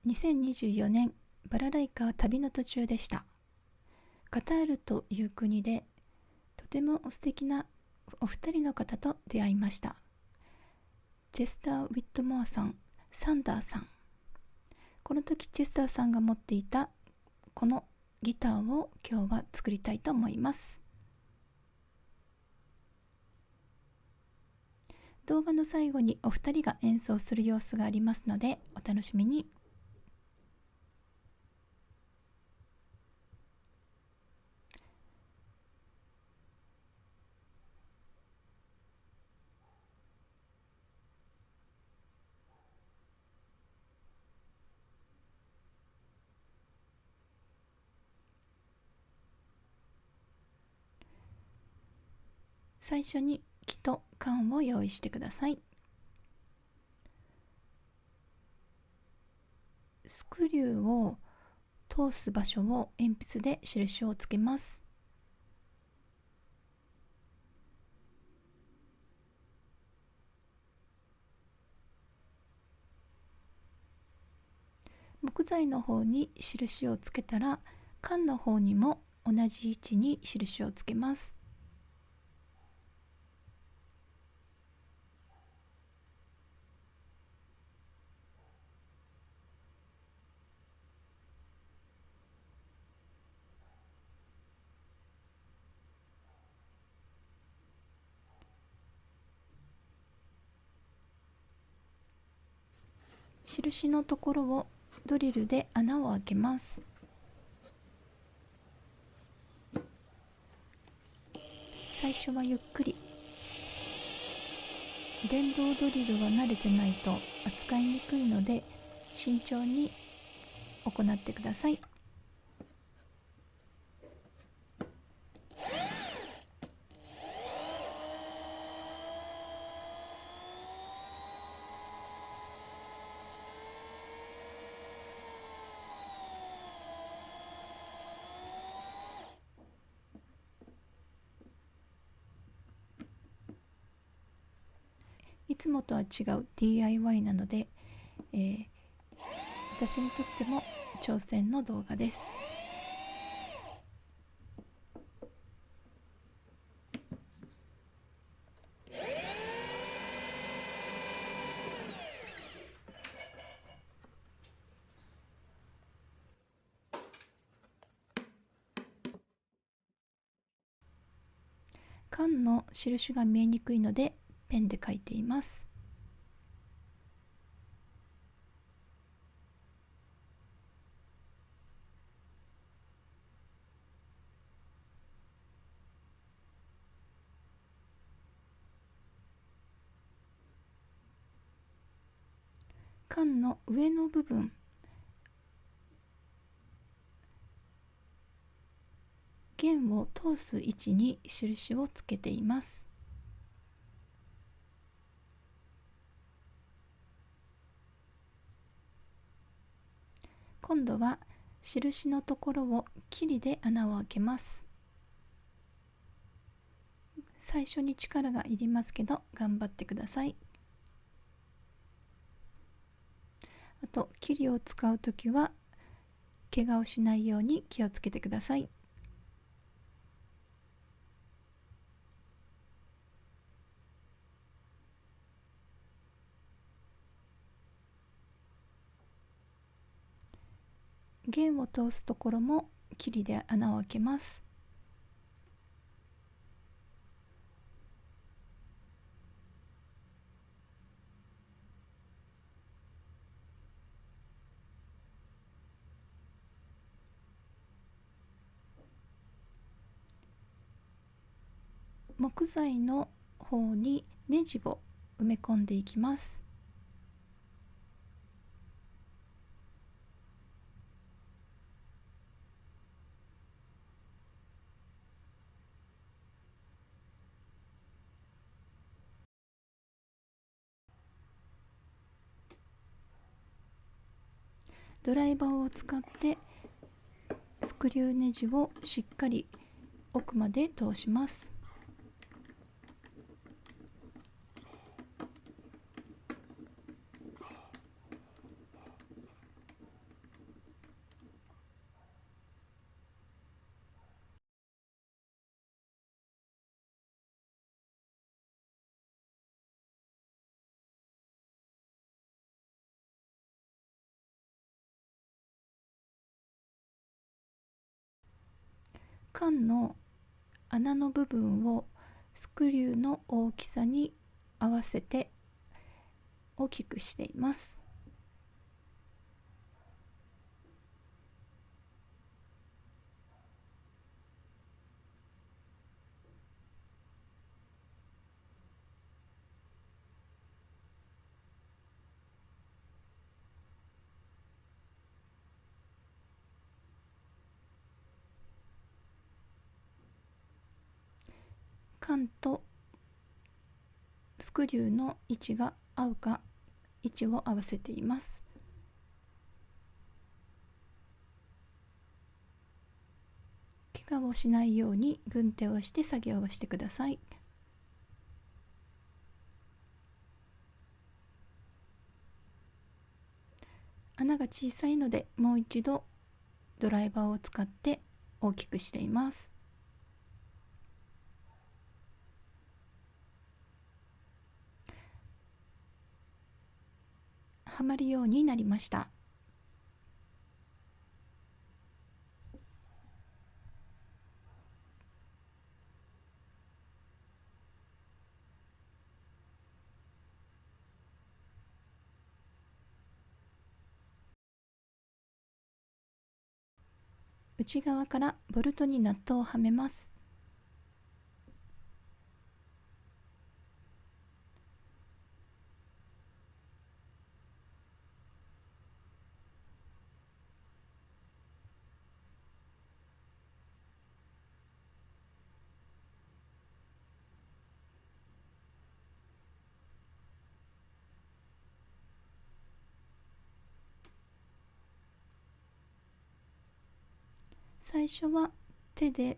2024年バラライカは旅の途中でした。カタールという国でとても素敵なお二人の方と出会いました。チェスター・ウィットモアさん、サンダーさん。この時チェスターさんが持っていたこのギターを今日は作りたいと思います。動画の最後にお二人が演奏する様子がありますのでお楽しみに。最初に木と缶を用意してください。スクリューを通す場所を鉛筆で印をつけます。木材の方に印をつけたら、缶の方にも同じ位置に印をつけます。印のところをドリルで穴を開けます。最初はゆっくり。電動ドリルは慣れてないと扱いにくいので慎重に行ってください。いつもとは違う DIY なので、私にとっても挑戦の動画です。缶の印が見えにくいのでペンで書いています。缶の上の部分、弦を通す位置に印をつけています。今度は印のところをキリで穴を開けます。最初に力がいりますけど頑張ってください。あとキリを使うときは怪我をしないように気をつけてください。弦を通すところもキリで穴を開けます。木材の方にネジを埋め込んでいきます。ドライバーを使ってスクリューネジをしっかり奥まで通します。缶の穴の部分をスクリューの大きさに合わせて大きくしています。缶とスクリューの位置が合うか位置を合わせています。怪我をしないように軍手をして作業をしてください。穴が小さいのでもう一度ドライバーを使って大きくしています。はまるようになりました。内側からボルトにナットをはめます。最初は手で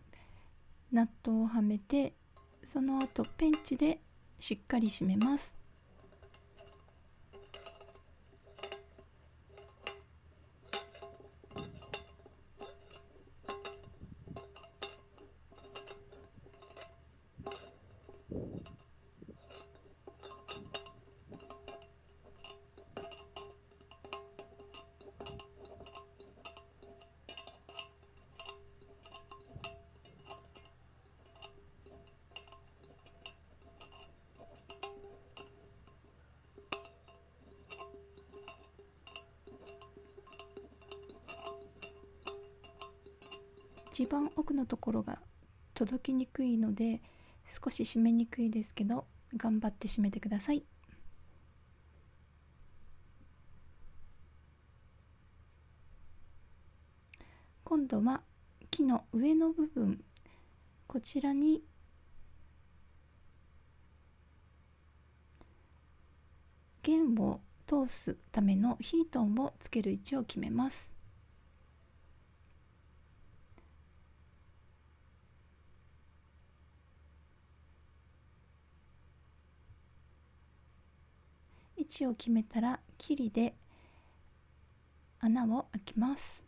ナットをはめて、その後ペンチでしっかり締めます。一番奥のところが届きにくいので少し締めにくいですけど、頑張って締めてください。今度は木の上の部分、こちらに弦を通すためのヒートンをつける位置を決めます。位置を決めたらキリで穴を開けます。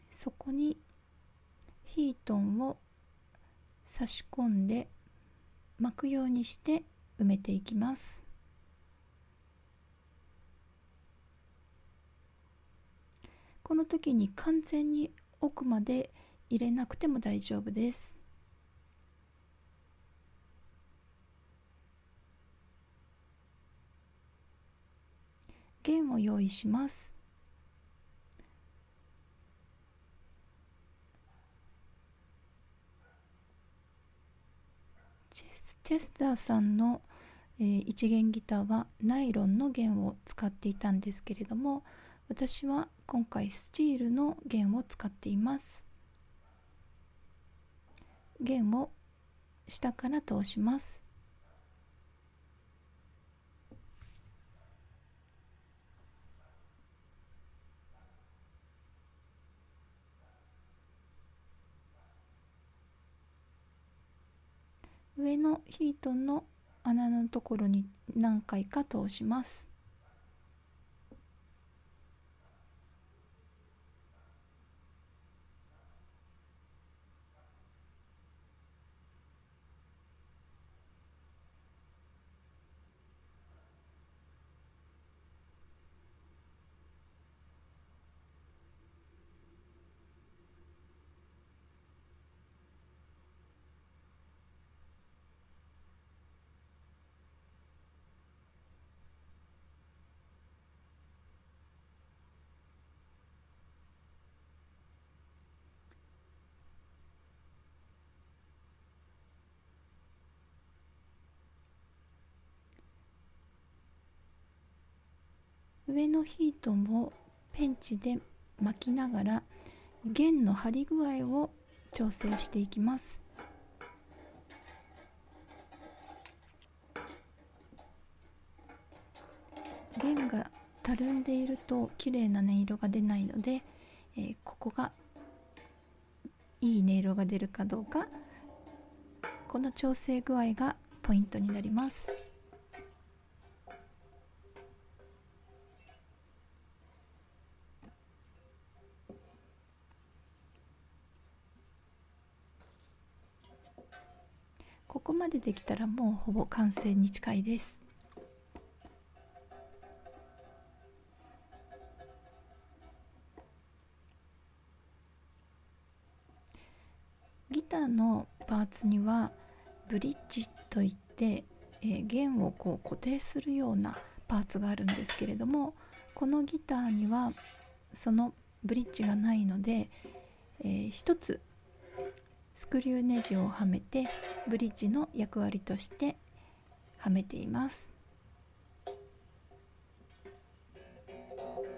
そこにヒートンを差し込んで巻くようにして埋めていきます。この時に完全に奥まで入れなくても大丈夫です。弦を用意します。チェスターさんの一弦ギターはナイロンの弦を使っていたんですけれども、私は今回スチールの弦を使っています。弦を下から通します。上のヒートンの穴のところに何回か通します。上のヒートをペンチで巻きながら弦の張り具合を調整していきます。弦がたるんでいると綺麗な音色が出ないので、ここがいい音色が出るかどうか、この調整具合がポイントになります。ここまでできたらもうほぼ完成に近いです。ギターのパーツにはブリッジといって、弦を固定するようなパーツがあるんですけれども、このギターにはそのブリッジがないので、一つスクリューネジをはめてブリッジの役割としてはめています。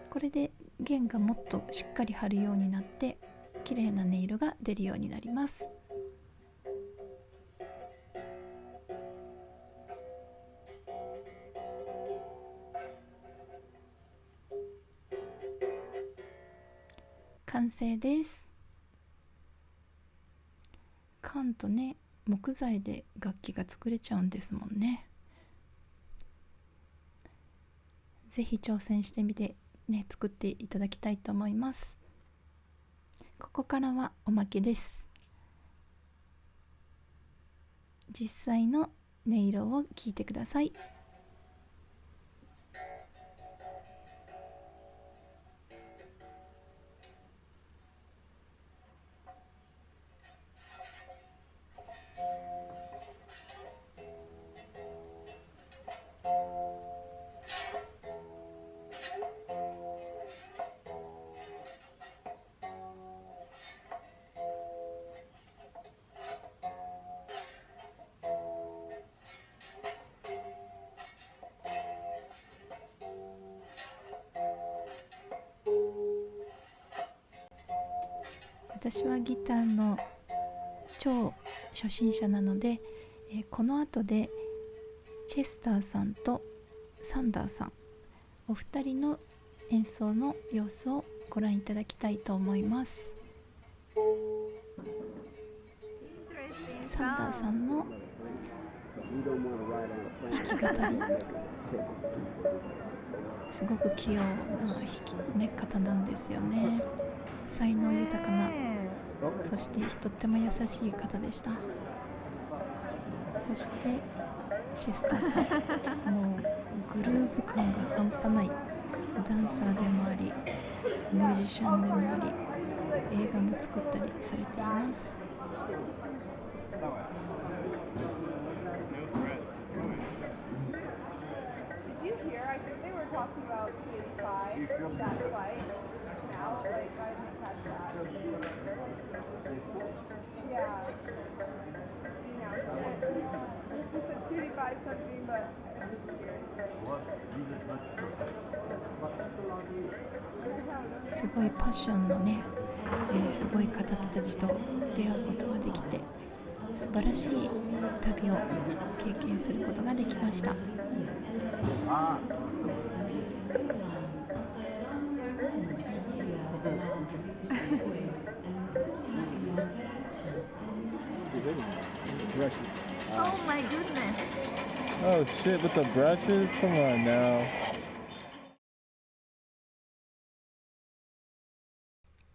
これで弦がもっとしっかり張るようになって綺麗な音色が出るようになります。完成です。缶とね、木材で楽器が作れちゃうんですもんね。ぜひ挑戦してみてね、作っていただきたいと思います。ここからはおまけです。実際の音色を聞いてください。私はギターの超初心者なので、この後でチェスターさんとサンダーさん、お二人の演奏の様子をご覧いただきたいと思います。サンダーさんの弾き語り、すごく器用な弾き方なんですよね。才能豊かな、そしてとっても優しい方でした。そしてチェスターさん、もうグルーヴ感が半端ないダンサーでもあり、ミュージシャンでもあり、映画も作ったりされています。すごいパッションのね、すごい方たちと出会うことができて、素晴らしい旅を経験することができました。Oh my goodness. Oh shit, with the brushes? Come on now.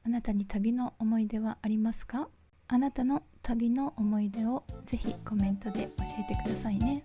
あなたに旅の思い出はありますか？あなたの旅の思い出をぜひコメントで教えてくださいね。